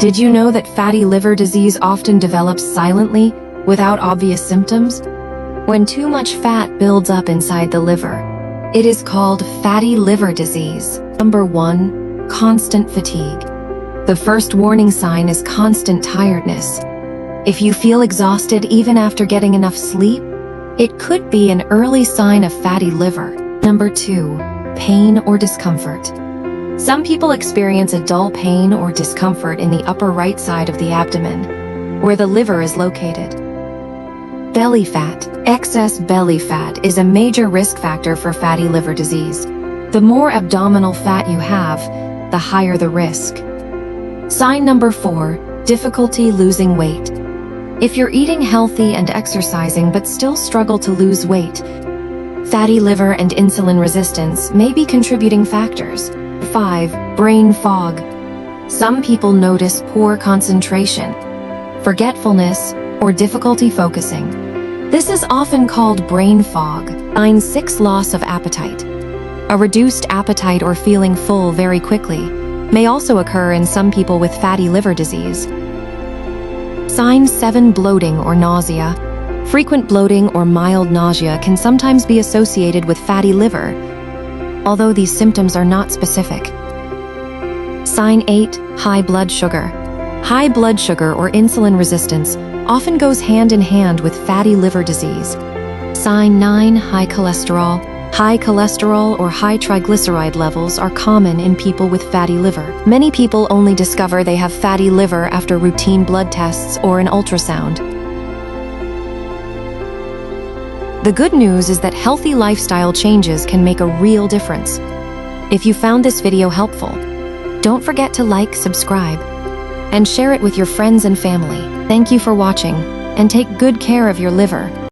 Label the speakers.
Speaker 1: Did you know that fatty liver disease often develops silently, without obvious symptoms? When too much fat builds up inside the liver, it is called fatty liver disease. Number 1. Constant fatigue. The first warning sign is constant tiredness. If you feel exhausted even after getting enough sleep, it could be an early sign of fatty liver. Number 2. Pain or discomfort. Some people experience a dull pain or discomfort in the upper right side of the abdomen, where the liver is located. Belly fat. Excess belly fat is a major risk factor for fatty liver disease. The more abdominal fat you have, the higher the risk. Sign number 4. Difficulty losing weight. If you're eating healthy and exercising but still struggle to lose weight, fatty liver and insulin resistance may be contributing factors. 5. Brain fog. Some people notice poor concentration, forgetfulness, or difficulty focusing. This is often called brain fog. Sign 6. Loss of appetite. A reduced appetite or feeling full very quickly may also occur in some people with fatty liver disease. Sign 7. Bloating or nausea. Frequent bloating or mild nausea can sometimes be associated with fatty liver, although these symptoms are not specific. Sign 8. High blood sugar. High blood sugar or insulin resistance often goes hand in hand with fatty liver disease. Sign 9. High cholesterol. High cholesterol or high triglyceride levels are common in people with fatty liver. Many people only discover they have fatty liver after routine blood tests or an ultrasound. The good news is that healthy lifestyle changes can make a real difference. If you found this video helpful, don't forget to like, subscribe, and share it with your friends and family. Thank you for watching, and take good care of your liver.